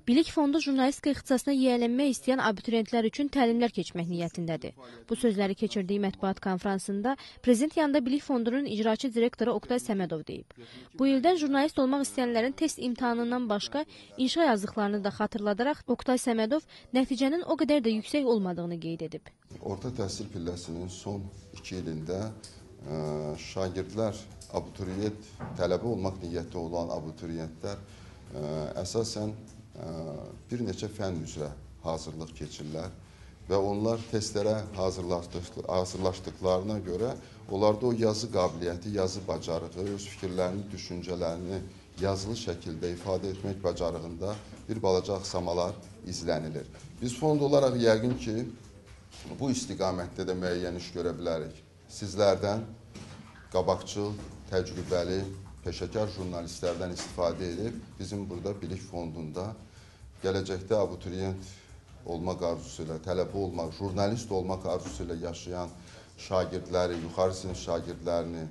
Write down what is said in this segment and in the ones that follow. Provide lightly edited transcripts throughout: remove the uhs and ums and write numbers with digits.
Bilik Fondu jurnalistika ixtisasına yiyələnmək istəyən abituriyentlər üçün təlimlər keçmək niyyətindədir. Bu sözləri keçirdiyi mətbuat konfransında Prezident yanında Bilik Fondunun icraçı direktoru Oqtay Səmədov deyib. Bu ildən jurnalist olmaq istəyənlərin test imtahanından başqa inşa yazdıqlarını da xatırladaraq Oqtay Səmədov nəticənin o qədər də yüksək olmadığını qeyd edib. Orta təhsil pilləsinin son 2 ilində şagirdlər, abituriyent, tələbə olmaq niyyəti olan abituriyentlər əsasən bir neçə fənn üzrə hazırlıq keçirlər və onlar testlərə hazırlaşdıqlarına görə onlarda o yazı qabiliyyəti, yazı bacarığı, öz fikirlərini, düşüncələrini yazılı şəkildə ifadə etmək bacarığında bir balaca axsamalar izlənilir. Biz fond olaraq yəqin ki, bu istiqamətdə də müəyyən iş görə bilərik. Sizlərdən qabaqcıl, təcrübəli, peşəkar jurnalistlərdən istifadə edib, bizim burada Bilik Fondunda gələcəkdə abituriyent olmaq arzusu ilə, tələbə olmaq, jurnalist olmaq arzusu ilə yaşayan şagirdləri, yuxarı sinif şagirdlərini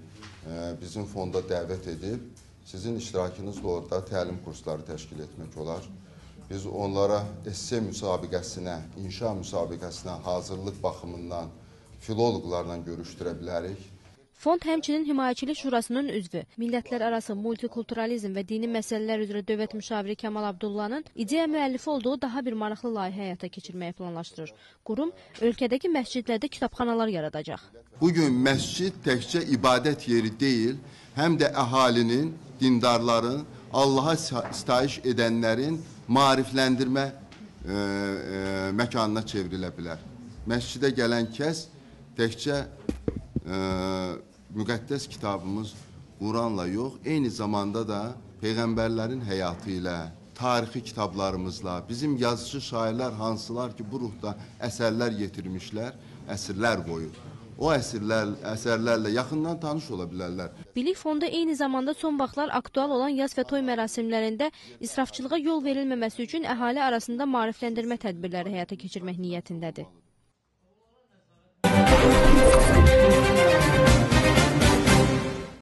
bizim fonda dəvət edib, sizin iştirakınızla orada təlim kursları təşkil etmək olar. Biz onlara esse müsabiqəsinə, inşa müsabiqəsinə hazırlıq baxımından filoloqlarla görüşdürə bilərik. Fond həmçinin Himayəçilik Şurasının üzvü, millətlərarası multikulturalizm və dini məsələlər üzrə dövlət müşaviri Kəmal Abdullahın ideya müəllifi olduğu daha bir maraqlı layihə həyata keçirməyi planlaşdırır. Qurum ölkədəki məscidlərdə kitabxanalar yaradacaq. Bugün məscid təkcə ibadət yeri deyil, həm də əhalinin, dindarların, Allaha sitayiş edənlərin maarifləndirmə məkanına çevrilə bilər. Məscidə gələn kəs təkcə müqəddəs kitabımız Quranla yox, eyni zamanda da Peyğəmbərlərin həyatı ilə, tarixi kitablarımızla, bizim yazıcı şairlər hansılar ki, bu ruhda əsərlər yetirmişlər, əsrlər boyu. O əsərlərlə yaxından tanış ola bilərlər. Bilik Fondu eyni zamanda son vaxtlar aktual olan yaz və toy mərasimlərində israfçılığa yol verilməməsi üçün əhali arasında maarifləndirmə tədbirləri həyata keçirmək niyyətindədir.